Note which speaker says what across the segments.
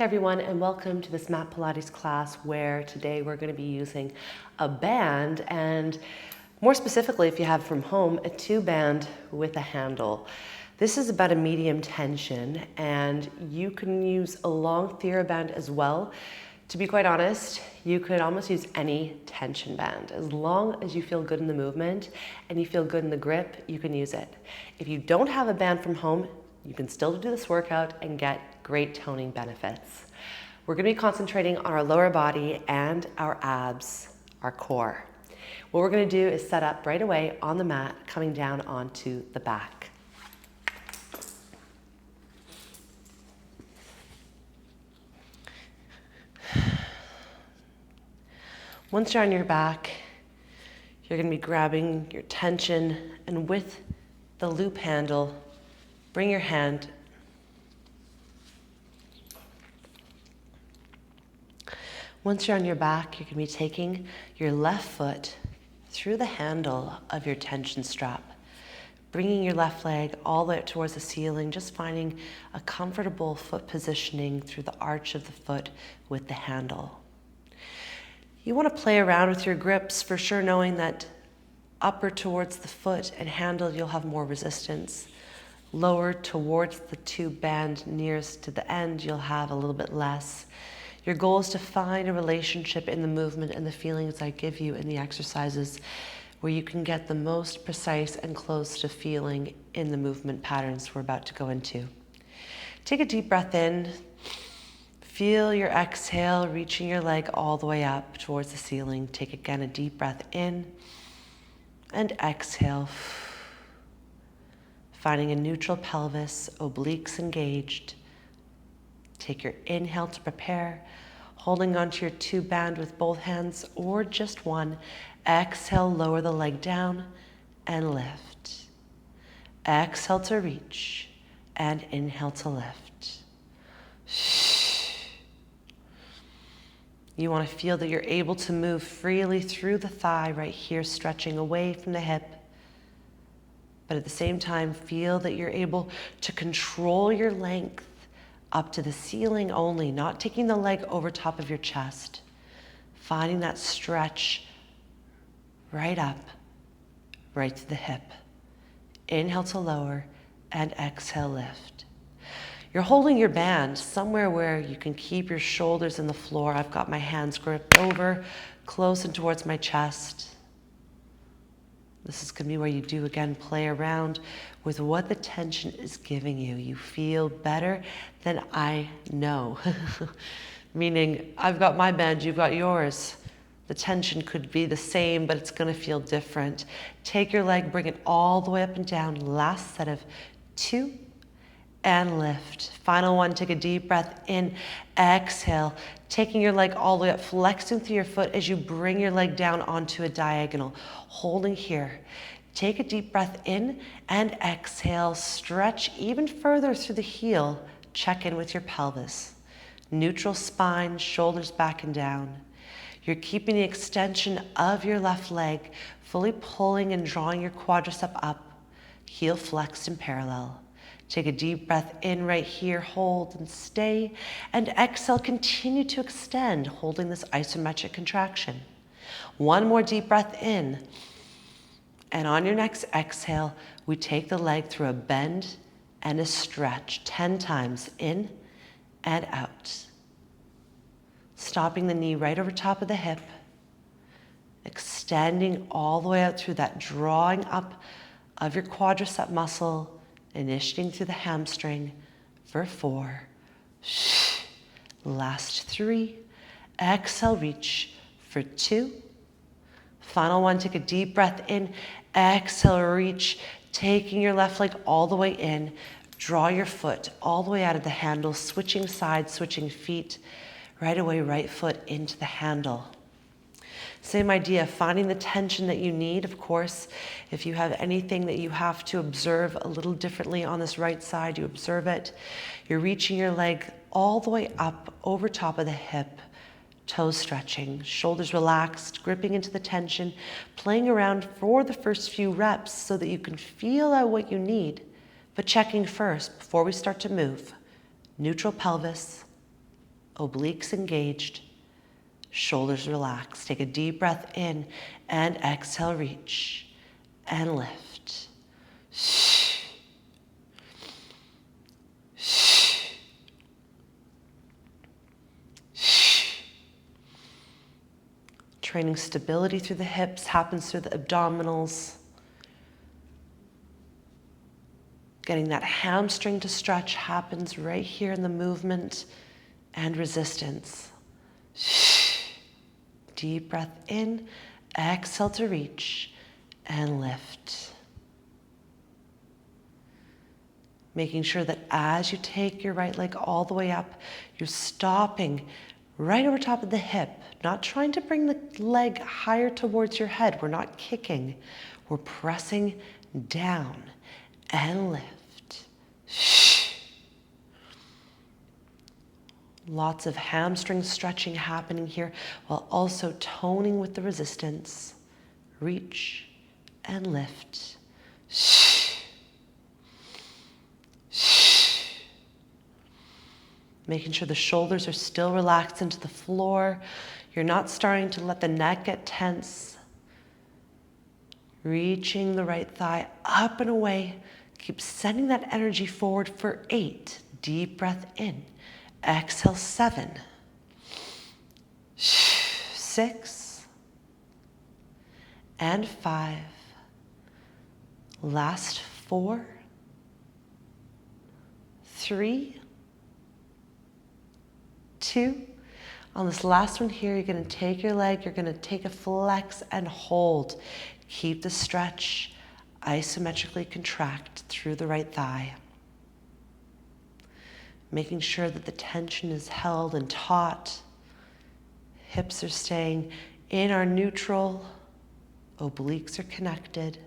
Speaker 1: everyone, and welcome to this mat Pilates class where today we're going to be using a band, and more specifically, if you have from home, a 2-band with a handle. This is about a medium tension, and you can use a long TheraBand as well. To be quite honest, you could almost use any tension band. As long as you feel good in the movement and you feel good in the grip, you can use it. If you don't have a band from home, you can still do this workout and get great toning benefits. We're going to be concentrating on our lower body and our abs, our core. What we're going to do is set up right away on the mat, coming down onto the back. Once you're on your back, you're going to be grabbing your tension, and with the loop handle, bring your hand Once you're on your back, you're going to be taking your left foot through the handle of your tension strap, bringing your left leg all the way up towards the ceiling, just finding a comfortable foot positioning through the arch of the foot with the handle. You want to play around with your grips, for sure, knowing that upper towards the foot and handle, you'll have more resistance. Lower towards the 2-band nearest to the end, you'll have a little bit less. Your goal is to find a relationship in the movement and the feelings I give you in the exercises where you can get the most precise and close to feeling in the movement patterns we're about to go into. Take a deep breath in. Feel your exhale, reaching your leg all the way up towards the ceiling. Take again a deep breath in and exhale. Finding a neutral pelvis, obliques engaged. Take your inhale to prepare, holding onto your 2-band with both hands or just one. Exhale, lower the leg down and lift. Exhale to reach and inhale to lift. You want to feel that you're able to move freely through the thigh right here, stretching away from the hip. But at the same time, feel that you're able to control your length up to the ceiling only, not taking the leg over top of your chest. Finding that stretch right up, right to the hip. Inhale to lower and exhale, lift. You're holding your band somewhere where you can keep your shoulders in the floor. I've got my hands gripped over, close and towards my chest. This is going to be where you do, again, play around with what the tension is giving you. You feel better than I know. Meaning, I've got my band, you've got yours. The tension could be the same, but it's going to feel different. Take your leg, bring it all the way up and down. Last set of 2, and lift. Final one, take a deep breath in, exhale, taking your leg all the way up, flexing through your foot as you bring your leg down onto a diagonal, holding here. Take a deep breath in and exhale, stretch even further through the heel, check in with your pelvis. Neutral spine, shoulders back and down. You're keeping the extension of your left leg, fully pulling and drawing your quadricep up, heel flexed in parallel. Take a deep breath in right here, hold and stay, and exhale, continue to extend, holding this isometric contraction. One more deep breath in, and on your next exhale, we take the leg through a bend and a stretch, 10 times in and out. Stopping the knee right over top of the hip, extending all the way out through that drawing up of your quadricep muscle, initiating through the hamstring for 4. Last 3. Exhale, reach for 2. Final one, take a deep breath in. Exhale, reach, taking your left leg all the way in. Draw your foot all the way out of the handle, switching sides, switching feet. Right away, right foot into the handle. Same idea, finding the tension that you need. Of course, if you have anything that you have to observe a little differently on this right side, you observe it. You're reaching your leg all the way up over top of the hip, toes stretching, shoulders relaxed, gripping into the tension, playing around for the first few reps so that you can feel out what you need, but checking first before we start to move. Neutral pelvis, obliques engaged, shoulders relaxed. Take a deep breath in and exhale, reach and lift. Training stability through the hips happens through the abdominals. Getting that hamstring to stretch happens right here in the movement and resistance. Deep breath in, exhale to reach and lift. Making sure that as you take your right leg all the way up, you're stopping right over top of the hip, not trying to bring the leg higher towards your head. We're not kicking. We're pressing down and lift. Lots of hamstring stretching happening here while also toning with the resistance. Reach and lift. Making sure the shoulders are still relaxed into the floor. You're not starting to let the neck get tense. Reaching the right thigh up and away. Keep sending that energy forward for 8. Deep breath in. Exhale, 7. 6. And 5. Last 4. 3. 2. On this last one here, you're going to take your leg, you're going to take a flex and hold. Keep the stretch. Isometrically contract through the right thigh. Making sure that the tension is held and taut. Hips are staying in our neutral. Obliques are connected.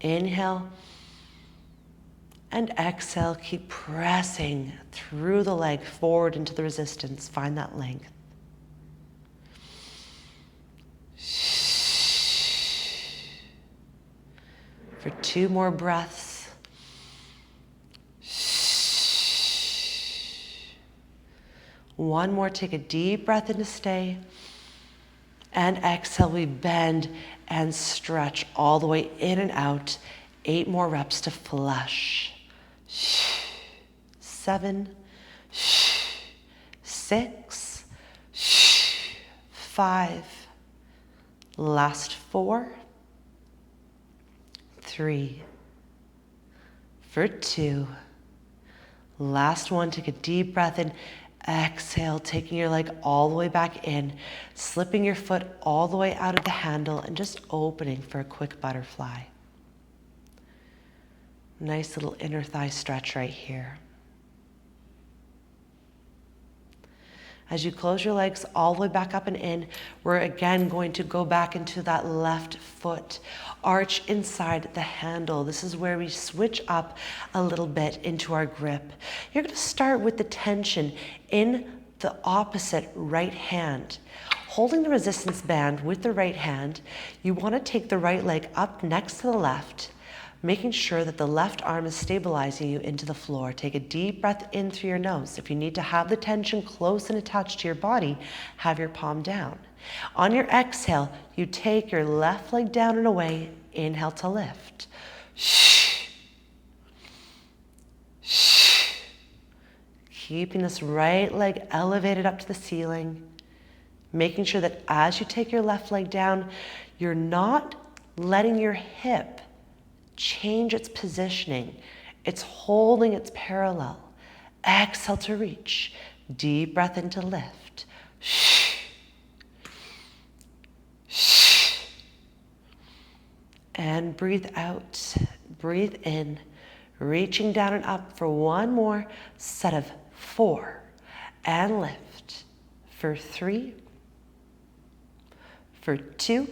Speaker 1: Inhale. And exhale, keep pressing through the leg forward into the resistance. Find that length. For 2 more breaths. One more, take a deep breath in to stay. And exhale, we bend and stretch all the way in and out. 8 more reps to flush. 7, 6, 5, last 4, 3, for 2, last 1, take a deep breath in, exhale, taking your leg all the way back in, slipping your foot all the way out of the handle and just opening for a quick butterfly. Nice little inner thigh stretch right here. As you close your legs all the way back up and in, we're again going to go back into that left foot. Arch inside the handle. This is where we switch up a little bit into our grip. You're going to start with the tension in the opposite right hand. Holding the resistance band with the right hand, you want to take the right leg up next to the left, making sure that the left arm is stabilizing you into the floor. Take a deep breath in through your nose. If you need to have the tension close and attached to your body, have your palm down. On your exhale, you take your left leg down and away. Inhale to lift. Keeping this right leg elevated up to the ceiling. Making sure that as you take your left leg down, you're not letting your hip change its positioning. It's holding its parallel. Exhale to reach. Deep breath in to lift. And breathe out. Breathe in. Reaching down and up for 1 more set of 4. And lift. For 3. For 2.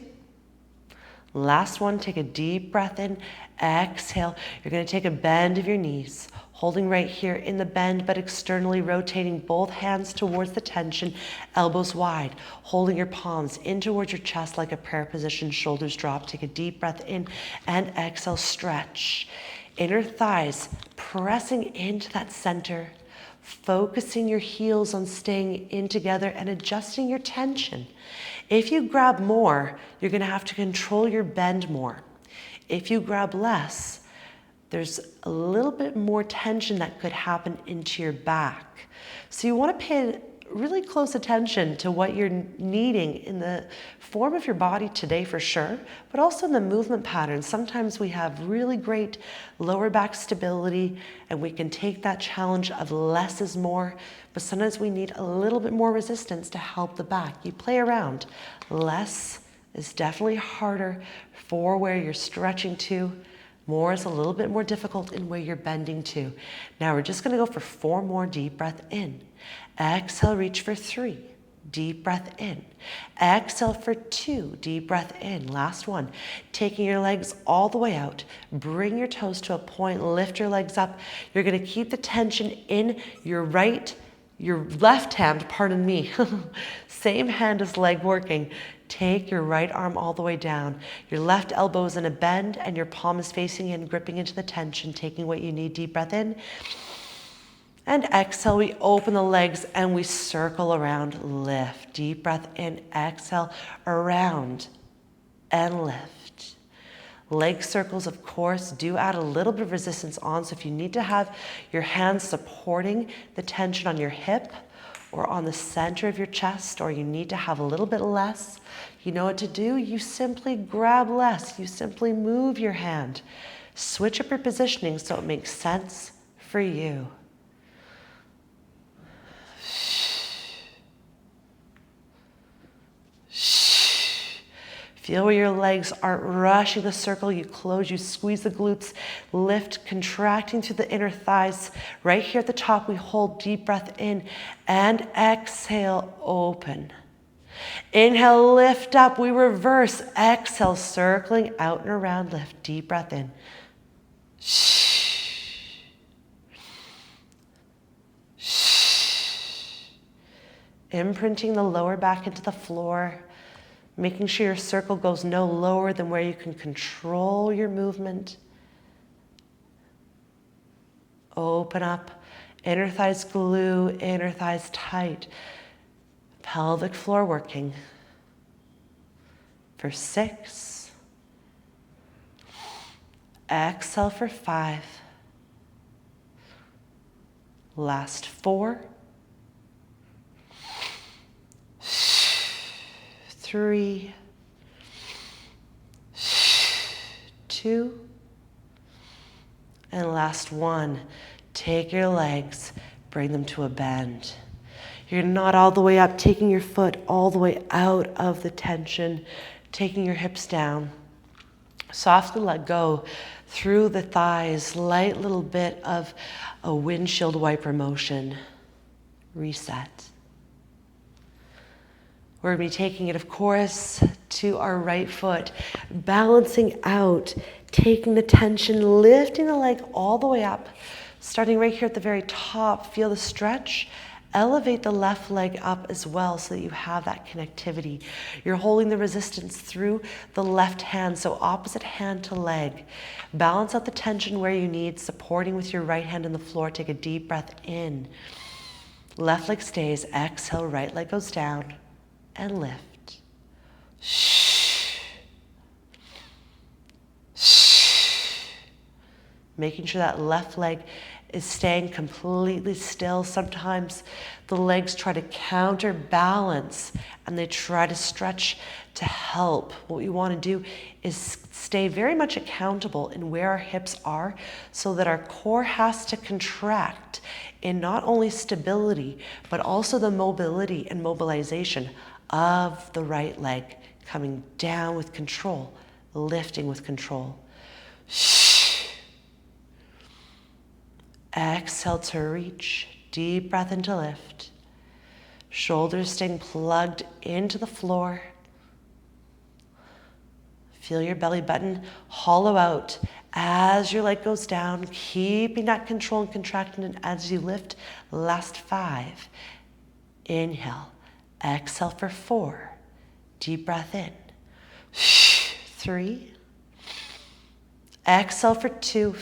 Speaker 1: Last one, take a deep breath in, exhale. You're going to take a bend of your knees, holding right here in the bend, but externally rotating both hands towards the tension, elbows wide, holding your palms in towards your chest like a prayer position, shoulders drop. Take a deep breath in and exhale, stretch. Inner thighs pressing into that center. focusing your heels on staying in together and adjusting your tension. If you grab more, you're going to have to control your bend more. If you grab less, there's a little bit more tension that could happen into your back. So you want to pay really close attention to what you're needing in the form of your body today for sure, but also in the movement patterns. Sometimes we have really great lower back stability and we can take that challenge of less is more, but sometimes we need a little bit more resistance to help the back. You play around. Less is definitely harder for where you're stretching to. More is a little bit more difficult in where you're bending to. Now we're just going to go for 4 more. Deep breath in. Exhale, reach for 3. Deep breath in. Exhale for 2. Deep breath in. Last one. Taking your legs all the way out. Bring your toes to a point. Lift your legs up. You're going to keep the tension in your left hand, pardon me. Same hand as leg working. Take your right arm all the way down. Your left elbow is in a bend and your palm is facing in, gripping into the tension, taking what you need. Deep breath in. And exhale, we open the legs and we circle around, lift. Deep breath in, exhale, around and lift. Leg circles, of course, do add a little bit of resistance on. So if you need to have your hands supporting the tension on your hip or on the center of your chest, or you need to have a little bit less, you know what to do. You simply grab less. You simply move your hand. Switch up your positioning so it makes sense for you. Feel where your legs aren't rushing the circle. You close, you squeeze the glutes, lift, contracting through the inner thighs. Right here at the top, we hold. Deep breath in and exhale, open. Inhale, lift up, we reverse. Exhale, circling out and around, lift. Deep breath in. Imprinting the lower back into the floor. Making sure your circle goes no lower than where you can control your movement. Open up. Inner thighs glue, inner thighs tight. Pelvic floor working. For 6. Exhale for 5. Last 4. 3, 2, and last 1. Take your legs, bring them to a bend. You're not all the way up, taking your foot all the way out of the tension, taking your hips down. Softly let go through the thighs, light little bit of a windshield wiper motion. Reset. We're going to be taking it, of course, to our right foot, balancing out, taking the tension, lifting the leg all the way up, starting right here at the very top. Feel the stretch. Elevate the left leg up as well so that you have that connectivity. You're holding the resistance through the left hand, so opposite hand to leg. Balance out the tension where you need, supporting with your right hand on the floor. Take a deep breath in. Left leg stays. Exhale, right leg goes down. And lift. Making sure that left leg is staying completely still. Sometimes the legs try to counterbalance and they try to stretch to help. What we want to do is stay very much accountable in where our hips are so that our core has to contract in not only stability, but also the mobility and mobilization of the right leg, coming down with control, lifting with control. Exhale to reach. Deep breath in to lift. Shoulders staying plugged into the floor. Feel your belly button hollow out as your leg goes down, keeping that control and contraction. And as you lift, last 5. Inhale. Exhale for 4. Deep breath in. 3. Exhale for 2.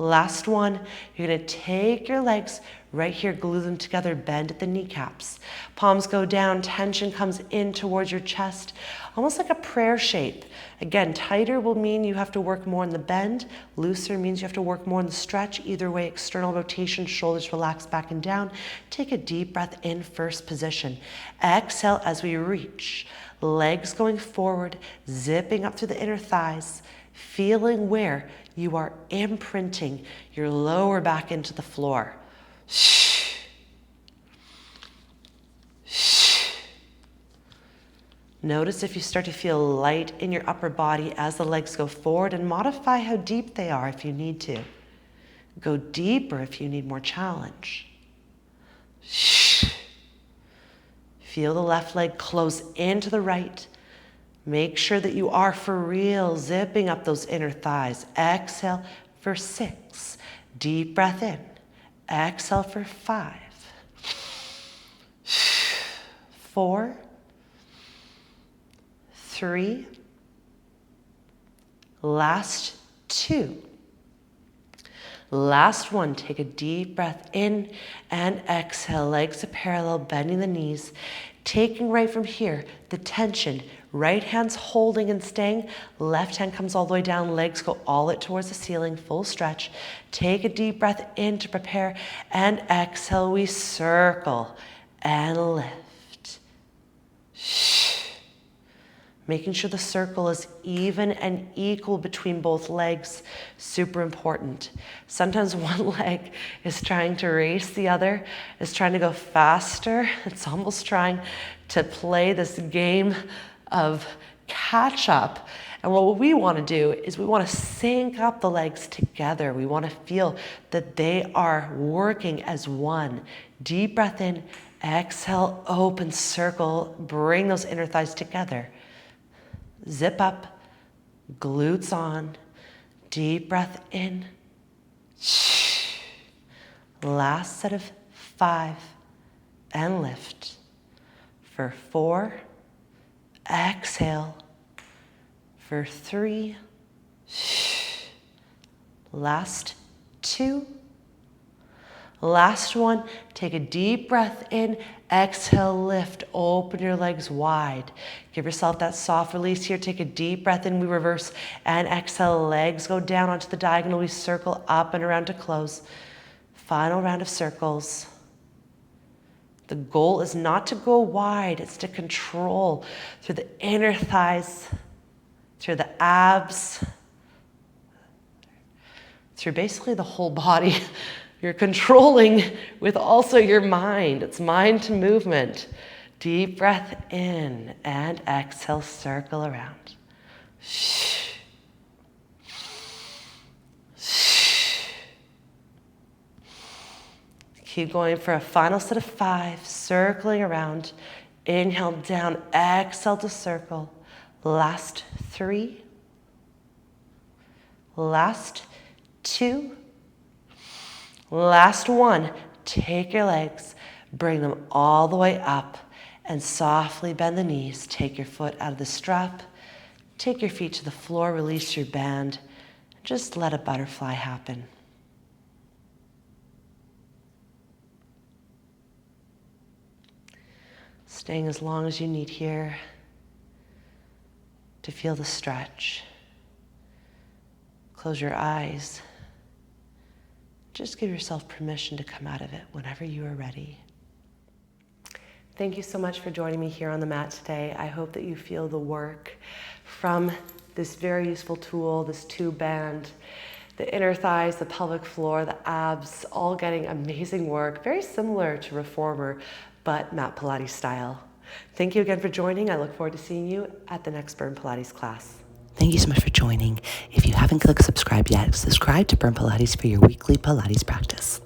Speaker 1: Last one, you're gonna take your legs right here, glue them together, bend at the kneecaps. Palms go down, tension comes in towards your chest, almost like a prayer shape. Again, tighter will mean you have to work more in the bend. Looser means you have to work more in the stretch. Either way, external rotation, shoulders relax back and down. Take a deep breath in first position. Exhale as we reach. Legs going forward, zipping up through the inner thighs, feeling where you are imprinting your lower back into the floor. Notice if you start to feel light in your upper body as the legs go forward, and modify how deep they are if you need to. Go deeper if you need more challenge. Feel the left leg close into the right. Make sure that you are for real, zipping up those inner thighs. Exhale for 6. Deep breath in. Exhale for 5. 4. 3. Last 2. Last one, take a deep breath in and exhale. Legs are parallel, bending the knees. Taking right from here, the tension. Right hand's holding and staying. Left hand comes all the way down. Legs go all the way towards the ceiling. Full stretch. Take a deep breath in to prepare. And exhale, we circle and lift. Making sure the circle is even and equal between both legs. Super important. Sometimes one leg is trying to race, the other is trying to go faster. It's almost trying to play this game of catch up. And what we want to do is we want to sync up the legs together. We want to feel that they are working as one. Deep breath in, exhale, open circle, bring those inner thighs together. Zip up, glutes on, deep breath in. Last set of 5 and lift. For 4, exhale. For 3, last 2. Last one, take a deep breath in, exhale, lift, open your legs wide. Give yourself that soft release here. Take a deep breath in, we reverse, and exhale, legs go down onto the diagonal. We circle up and around to close. Final round of circles. The goal is not to go wide, it's to control through the inner thighs, through the abs, through basically the whole body. You're controlling with also your mind. It's mind to movement. Deep breath in and exhale, circle around. Keep going for a final set of 5, circling around. Inhale down, exhale to circle. Last 3. Last 2. Last one, take your legs, bring them all the way up and softly bend the knees. Take your foot out of the strap, take your feet to the floor, release your band, just let a butterfly happen. Staying as long as you need here to feel the stretch. Close your eyes. Just give yourself permission to come out of it whenever you are ready. Thank you so much for joining me here on the mat today. I hope that you feel the work from this very useful tool, this tube band, the inner thighs, the pelvic floor, the abs, all getting amazing work, very similar to reformer, but mat Pilates style. Thank you again for joining. I look forward to seeing you at the next Burn Pilates class.
Speaker 2: Thank you so much for joining. If you haven't clicked subscribe yet, subscribe to Burn Pilates for your weekly Pilates practice.